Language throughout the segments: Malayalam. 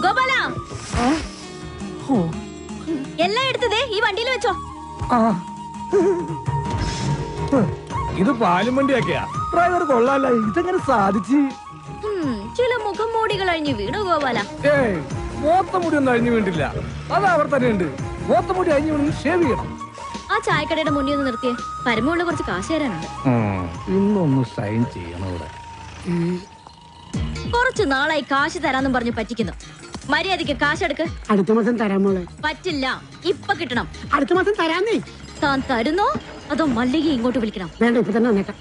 ഗോപാല, എല്ലാം എടുത്തതേ ഈ വണ്ടിയിൽ വെച്ചോ. ഇത് പാലും വണ്ടിയാക്കിയാ ഡ്രൈവർ കൊള്ളാല്ല. ഇതെങ്ങനെ സാധിച്ചു? ചില മുഖം മൂടികൾ അഴിഞ്ഞു വീണു ഗോപാല. ഏയ്, മോത്തമുടി ഒന്നും അഴിഞ്ഞു വീണ്ടില്ല. അത് അവർ തന്നെ ഉണ്ട്. മോത്തമുടി അഴിഞ്ഞു വീണ് ഷേവ് ചെയ്യണം. ആ ചായക്കടയുടെ മുന്നിൽ ഒന്ന് നിർത്തിയേ, പരമുള്ള കുറച്ച് കാശ് തരാനുണ്ട്. ഇന്നൊന്ന് സൈൻ ചെയ്യണം ഇവിടെ. കുറച്ചു നാളായി കാശ് തരാന്നും പറഞ്ഞു പറ്റിക്കുന്നു. മര്യാദക്ക് കാശെടുക്ക്. അടുത്ത മാസം തരാമോളെ. പറ്റില്ല, ഇപ്പൊ കിട്ടണം. അടുത്ത മാസം തരാന്നേ. താൻ തരുന്നോ അതോ മല്ലിക ഇങ്ങോട്ട് വിളിക്കണം? വേണ്ട, ഇപ്പൊ തന്നെ വന്നേക്കാം.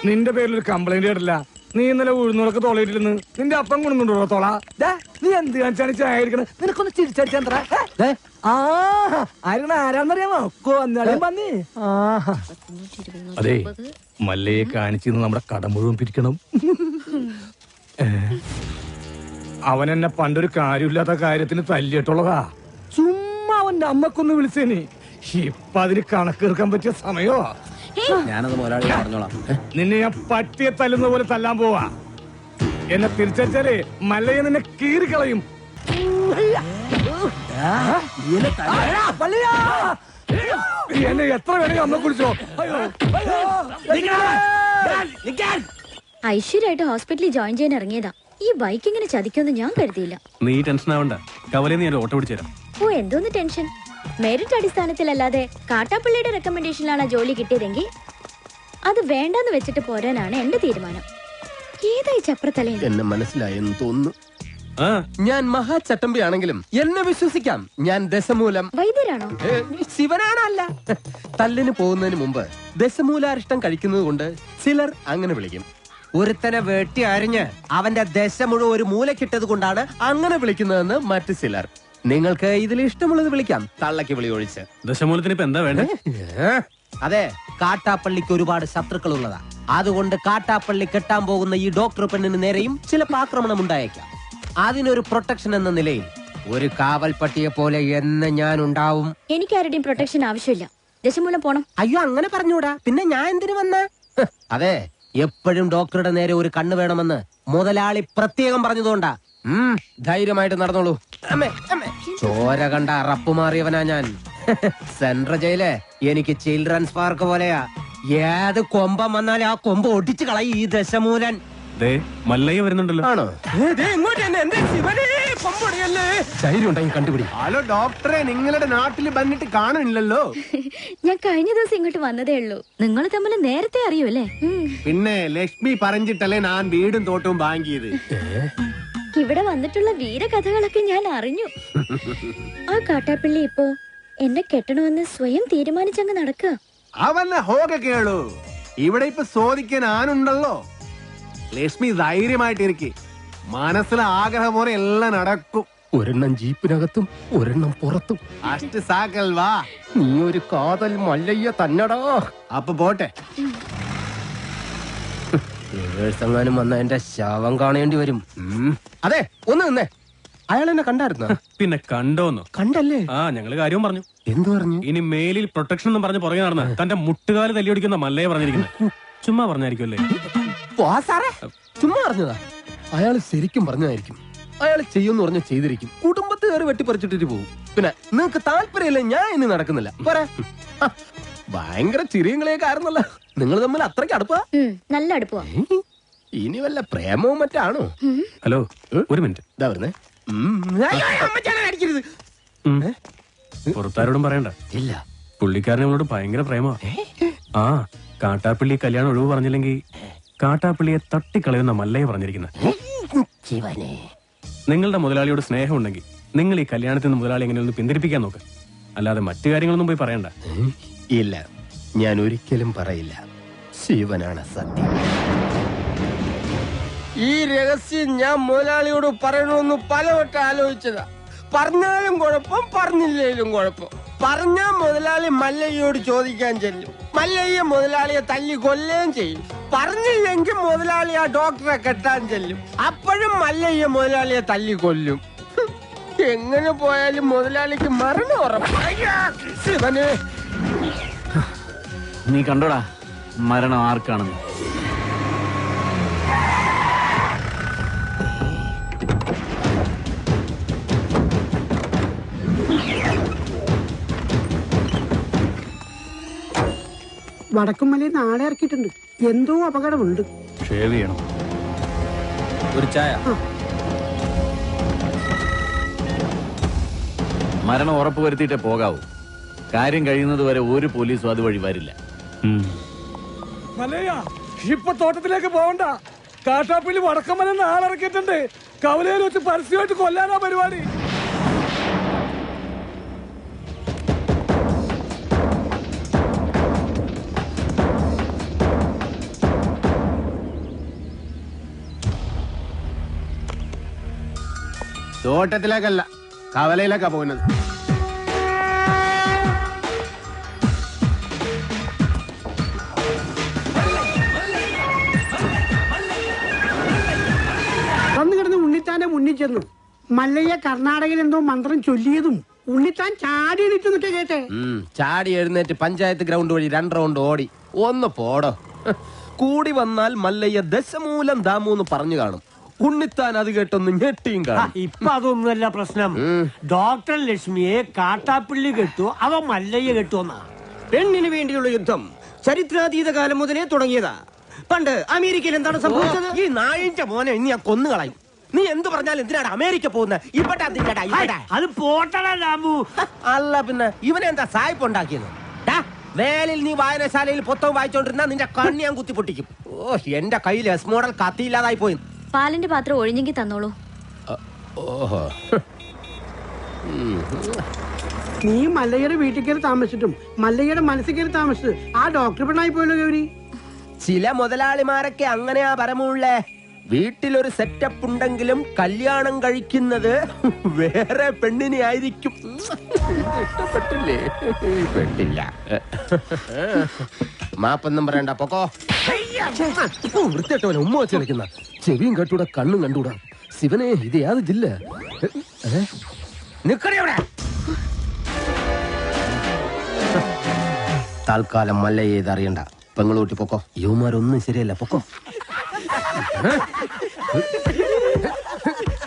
നിന്റെ പേരിൽ ഒരു കംപ്ലൈന്റ് കേട്ടില്ല. നീ ഇന്നലെ ഉഴുന്നോളൊക്കെ തോളയിട്ടില്ലെന്ന് നിന്റെ അപ്പം കൊണ്ടുണ്ടോ തോള? നീ എന്ത് കാണിച്ചാണ് ചായക്കണേ? നിനക്കൊന്ന് ചിരിച്ചാ ആരാന്നറിയാമോ? വന്നേ. അതെ, മല്ലയെ കാണിച്ചിന്ന് നമ്മുടെ കട മുഴുവൻ പിരിക്കണം. അവൻ എന്നെ പണ്ടൊരു കാര്യമില്ലാത്ത കാര്യത്തിന് തല്ലിയിട്ടുള്ളതാ. ചുമ്മാ അവന്റെ അമ്മക്കൊന്ന് വിളിച്ചേനി. ഇപ്പൊ അതിന് കണക്കെടുക്കാൻ പറ്റിയ സമയോ? ഞാനത് മുതലാളി പറഞ്ഞോളാം. നിന്നെ ഞാൻ പട്ടിയെ തല്ലുന്ന പോലെ തല്ലാൻ പോവാ. എന്നെ തിരിച്ചാലേ മല്ലയെ നിന്നെ കീറിക്കളയും. എന്നെ എത്ര വേണമെങ്കിൽ അമ്മ കുടിച്ചോ. ഐശ്വര്യമായിട്ട് ഹോസ്പിറ്റലിൽ ജോയിൻ ചെയ്യാൻ ഇറങ്ങിയതാ. ഈ ബൈക്ക് ഇങ്ങനെ ചതിക്കുമെന്ന് ഞാൻ കരുതിയില്ല. നീ ടെൻഷൻ ആവണ്ട, കവലയിൽ നീ ഓട്ടോ പിടിച്ചുതരാം. ഓ, എന്തോന്ന് ടെൻഷൻ? മെറിറ്റ് അടിസ്ഥാനത്തിലല്ലാതെ കാട്ടാപ്പള്ളിയുടെ റെക്കമെൻഡേഷനിലാണ് ആ ജോലി കിട്ടിയതെങ്കിൽ അത് വേണ്ടെന്ന് വെച്ചിട്ട് പോരാനാണ് എന്റെ തീരുമാനം. ഏതായി ചപ്രത്തലേ? എന്നെ മനസ്സിലായെന്ന് തോന്നുന്നു. ഞാൻ മഹാചട്ടമ്പി ആണെങ്കിലും എന്നെ വിശ്വസിക്കാം. ഞാൻ ദശമൂലം വൈദ്യരാണോ? ശിവനാണല്ല. തല്ലിന് പോകുന്നതിന് മുമ്പ് ദശമൂലാരിഷ്ടം കഴിക്കുന്നത് കൊണ്ട് ചിലർ അങ്ങനെ വിളിക്കും. ഒരുത്തനെ വെട്ടി അരിഞ്ഞ് അവന്റെ ദശ മുഴുവൻ ഒരു മൂലക്കിട്ടത് കൊണ്ടാണ് അങ്ങനെ വിളിക്കുന്നതെന്ന് മറ്റു ചിലർ. നിങ്ങൾക്ക് ഇതിൽ ഇഷ്ടമുള്ളത് വിളിക്കാം, തള്ളക്ക് വിളി ഒഴിച്ച്. ദശമൂലത്തിന് ഇപ്പൊ എന്താ വേണ്ടേ? അതെ, കാട്ടാപ്പള്ളിക്ക് ഒരുപാട് ശത്രുക്കൾ ഉള്ളതാ. അതുകൊണ്ട് കാട്ടാപ്പള്ളി കെട്ടാൻ പോകുന്ന ഈ ഡോക്ടർ പെണ്ണിന് നേരെയും ചിലപ്പോൾ ആക്രമണം ഉണ്ടായേക്കാം. അതിനൊരു പ്രൊട്ടക്ഷൻ എന്ന നിലയിൽ ഒരു കാവൽ പട്ടിയെ പോലെ എന്ന് ഞാൻ ഉണ്ടാവും. എനിക്ക് ആരുടെയും പ്രൊട്ടക്ഷൻ ആവശ്യമില്ല. ദശമൂലം പോണം. അയ്യോ, അങ്ങനെ പറഞ്ഞൂടാ. പിന്നെ ഞാൻ എന്തിനു വന്ന? അതെ, എപ്പോഴും ഡോക്ടറുടെ നേരെ ഒരു കണ്ണ് വേണമെന്ന് മുതലാളി പ്രത്യേകം പറഞ്ഞതുകൊണ്ടാ. ധൈര്യമായിട്ട് നടന്നോളൂ. ചോര കണ്ട അറപ്പ് മാറിയവനാ ഞാൻ. സെൻട്രൽ ജയില് എനിക്ക് ചിൽഡ്രൻസ് പാർക്ക് പോലെയാ. ഏത് കൊമ്പം വന്നാലും ആ കൊമ്പ് ഒടിച്ചു കളയും ഈ ദശമൂലൻ. മല്ലയ്യ വരുന്നുണ്ടല്ലോ. ആണോ? കണ്ടുപിടി. ഹലോ ഡോക്ടറെ, നിങ്ങളുടെ നാട്ടിൽ വന്നിട്ട് കാണുന്നില്ലല്ലോ. ഞാൻ കഴിഞ്ഞ ദിവസം ഇങ്ങോട്ട് വന്നതേ ഉള്ളൂ. നിങ്ങൾ തമ്മിൽ നേരത്തെ അറിയൂല്ലേ? പിന്നെ ലക്ഷ്മി പറഞ്ഞിട്ടല്ലേ ഞാൻ വീടും തോട്ടവും വാങ്ങിയത്. ഇവിടെ വന്നിട്ടുള്ള വീരകഥകളൊക്കെ ഞാൻ അറിഞ്ഞു. ആ കാട്ടാപ്പള്ളി ഇപ്പോ എന്നെ കെട്ടണമെന്ന് സ്വയം തീരുമാനിച്ചങ്ങ് നടക്കുക. അവന്റെ ഹോക കേളു. ഇവിടെ ഇപ്പൊ ചോദിക്കാൻ ആനുണ്ടല്ലോ. ലക്ഷ്മി ധൈര്യമായിട്ടിരിക്കെ. മനസ്സിലെ ആഗ്രഹം പോലെ എല്ലാം നടക്കും. ഒരെണ്ണം ജീപ്പിനകത്തും ഒരെണ്ണം പുറത്തും. അഷ്ട സാക്കൽ വാ. നീ ഒരു കാതൽ മല്ലയ്യ തന്നടാ. അപ്പൊ പോട്ടെ. എങ്ങാനും വന്ന എന്റെ ശവം കാണേണ്ടി വരും. അതെ, ഒന്ന് നിന്നേ. അയാൾ എന്നെ കണ്ടായിരുന്നോ? പിന്നെ കണ്ടോന്നോ? കണ്ടല്ലേ? ഞങ്ങള് കാര്യവും പറഞ്ഞു. എന്തു പറഞ്ഞു? ഇനി മേലിൽ പ്രൊട്ടക്ഷൻ എന്നും പറഞ്ഞ് പുറകെ നടന്ന തന്റെ മുട്ടുകാല് തല്ലിയൊടിക്കുന്ന മല്ലയെ പറഞ്ഞിരിക്കുന്നത്. ചുമ്മാ പറഞ്ഞായിരിക്കുമല്ലേ? ചുമ്മാ പറഞ്ഞതാ. അയാൾ ശരിക്കും പറഞ്ഞതായിരിക്കും. അയാൾ ചെയ്യുമെന്ന് പറഞ്ഞ ചെയ്തിരിക്കും. കുടുംബത്തെ കയറി വെട്ടിപ്പറിച്ചിട്ടിട്ട് പോകും. പിന്നെ നിങ്ങക്ക് താല്പര്യമില്ല, ഞാൻ ഇനി നടക്കുന്നില്ല. പോരാ. ഭയങ്കര ചിരിയും കളിയൊക്കെ ആയിരുന്നല്ലോ. നിങ്ങൾ തമ്മിൽ അത്രയ്ക്ക് അടുപ്പാ? നല്ല അടുപ്പാ. ഇനി വല്ല പ്രേമവും മറ്റാണോ? ഹലോ, ഒരു മിനിറ്റ്. ഇതാ വരുന്നേ. പുറത്താരോടും പറയണ്ട. ഇല്ല, പുള്ളിക്കാരനോട് ഭയങ്കര പ്രേമ. കാട്ടാപ്പള്ളി കല്യാണം ഒഴിവ് പറഞ്ഞില്ലെങ്കിൽ കാട്ടാപ്പള്ളിയെ തട്ടിക്കളയുന്ന മല്ലയെ പറഞ്ഞിരിക്കുന്നത്. നിങ്ങളുടെ മുതലാളിയോട് സ്നേഹം ഉണ്ടെങ്കിൽ നിങ്ങൾ ഈ കല്യാണത്തിൽ നിന്ന് മുതലാളി എങ്ങനെയൊന്ന് പിന്തിരിപ്പിക്കാൻ നോക്ക്. അല്ലാതെ മറ്റു കാര്യങ്ങളൊന്നും പോയി പറയണ്ട. ഇല്ല, ഞാൻ ഒരിക്കലും പറയില്ല. ശിവനാണ് സത്യം. ഈ രഹസ്യം ഞാൻ മുതലാളിയോട് പറയണമെന്ന് പലവട്ടം ആലോചിച്ചതാ. പറഞ്ഞാലും കുഴപ്പം, പറഞ്ഞില്ലേലും കുഴപ്പം. പറഞ്ഞാൽ മുതലാളി മല്ലയ്യോട് ചോദിക്കാൻ ചെല്ലും. മല്ലയ്യ മുതലാളിയെ തല്ലി കൊല്ലുകയും ചെയ്യും. പറഞ്ഞില്ലെങ്കിൽ മുതലാളി ആ ഡോക്ടറെ കെട്ടാൻ ചെല്ലും. അപ്പോഴും മല്ലയ്യ മുതലാളിയെ തല്ലി കൊല്ലും. എങ്ങനെ പോയാലും മുതലാളിക്ക് മരണം ഉറപ്പാണ്. നീ കണ്ടോടാ മരണം ആർക്കാണെന്ന്? വടക്കുമലയിൽ നാളെ ഇറക്കിയിട്ടുണ്ട്. എന്തോ അപകടമുണ്ട്. ഷേവ് ചെയ്യണം. ഒരു ചായ. മരണം ഉറപ്പ് വരുത്തിയിട്ടേ പോകാവൂ. കാര്യം കഴിയുന്നത് വരെ ഒരു പോലീസും അതുവഴി വരില്ല. മലയ ഇപ്പൊ തോട്ടത്തിലേക്ക് പോകണ്ട. കാട്ടാപ്പള്ളി വടക്കമ്മല നാളിറക്കിയിട്ടുണ്ട്. കവലയിൽ വെച്ച് പരസ്യമായിട്ട് കൊല്ലാനാ പരിപാടി. തോട്ടത്തിലേക്കല്ല, കവലയിലേക്കാ പോകുന്നത്. വന്നു കിടന്ന് ഉണ്ണിത്താന്റെ മുന്നിൽ ചെന്നു. മല്ലയ്യ കർണാടകയിൽ എന്തോ മന്ത്രം ചൊല്ലിയതും ഉണ്ണിത്താൻ ചാടി എണീറ്റ് നിൽക്കെ കേട്ടെ. ചാടി എഴുന്നേറ്റ് പഞ്ചായത്ത് ഗ്രൗണ്ട് വഴി 2 റൗണ്ട് ഓടി. ഒന്ന് പോടോ. കൂടി വന്നാൽ മല്ലയ്യ ദശമൂലം ദാമൂന്ന് പറഞ്ഞു കാണും. ഉണ്ണിത്താൻ അത് കേട്ടൊന്ന് ഞെട്ടിയും കാണും. ഇപ്പൊ അതൊന്നുമല്ല പ്രശ്നം. ഡോക്ടർ ലക്ഷ്മിയെ കാട്ടാപ്പിള്ളി കെട്ടു, അവ മല്ലയ്യ കെട്ടുവന്നാ. പെണ്ണിന് വേണ്ടിയുള്ള യുദ്ധം ചരിത്രാതീത കാലം മുതലേ തുടങ്ങിയതാ. പണ്ട് അമേരിക്കയിൽ എന്താണ് സംഭവിച്ചത്? ഈ നായിന്റെ മോനെ ഇനി ഞാൻ കൊന്നുകളയും. നീ എന്ത് പറഞ്ഞാലും എന്തിനാണ് അമേരിക്ക പോകുന്നത്? അത് പോട്ടടാ രാമു. അല്ല പിന്നെ ഇവനെന്താ സായിപ്പ് ഉണ്ടാക്കിയത്? വേലിൽ നീ വായനശാലയിൽ പുസ്തകം വായിച്ചോണ്ടിരുന്ന നിന്റെ കണ്ണി ഞാൻ കുത്തിപ്പൊട്ടിക്കും. ഓ, എന്റെ കയ്യിൽ എസ് മോഡൽ കത്തിയില്ലാതായി പോയി. പാലിന്റെ പാത്രം ഒഴിഞ്ഞെങ്കിൽ തന്നോളൂ. ഓഹോ, നീ മല്ലയ്യയുടെ വീട്ടിൽ കയറി താമസിച്ചിട്ടും മല്ലയ്യയുടെ മനസ്സിൽ കയറി താമസിച്ചത് ആ ഡോക്ടർ പെണ്ണായി പോയല്ലോ ഗൗരി. ചില മുതലാളിമാരൊക്കെ അങ്ങനെയാ പരമുള്ളേ. വീട്ടിലൊരു സെറ്റപ്പ് ഉണ്ടെങ്കിലും കല്യാണം കഴിക്കുന്നത് വേറെ പെണ്ണിനെ ആയിരിക്കും. ഇഷ്ടപ്പെട്ടില്ലേ? പെട്ടില്ല. മാപ്പൊന്നും പറയണ്ട, പൊക്കോ. വൃത്തിയായിട്ടവനെ ഉമ്മ വെച്ച് കളിക്കുന്ന. ചെവിയും കെട്ടൂടാ, കണ്ണും കണ്ടൂടാ. ശിവനെ, ഇത് യാത് ജില്ല? നിക്കടി അവിടെ. തൽക്കാലം മല്ലയെ ഇത് അറിയണ്ട. പെങ്ങളൂട്ടി പൊക്കോ. യുവമാരൊന്നും ശരിയല്ല, പൊക്കോ.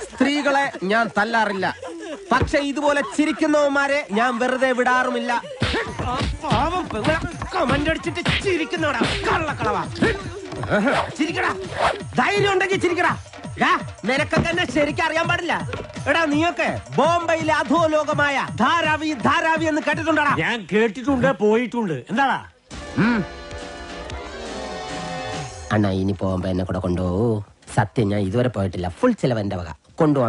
സ്ത്രീകളെ ഞാൻ തല്ലാറില്ല, പക്ഷെ ഇതുപോലെ ചിരിക്കുന്നവന്മാരെ ഞാൻ വെറുതെ വിടാറുമില്ല. പാവം പെങ്ങളെ കമന്റടിച്ചിട്ട് ചിരിക്കുന്നവടാ, കള്ളക്കളവാ. ചിരിക്കടാ, ധൈര്യം ഉണ്ടെങ്കിൽ ചിരിക്കടാ. നിനക്കൊക്കെ എന്നെ ശരിക്കും അറിയാൻ പാടില്ല. എടാ, നീയൊക്കെ ബോംബെയിലെ അധോലോകമായ ധാരാവി ധാരാവി എന്ന് കേട്ടിട്ടുണ്ടാ? ഞാൻ കേട്ടിട്ടുണ്ട്, പോയിട്ടുണ്ട്. എന്താടാ? അണ്ണാ, ഇനി പോകുമ്പോ എന്നെ കൂടെ കൊണ്ടുപോകൂ. സത്യം, ഞാൻ ഇതുവരെ പോയിട്ടില്ല. ഫുൾ ചെലവ് എന്റെ വക. കൊണ്ടുപോകാൻ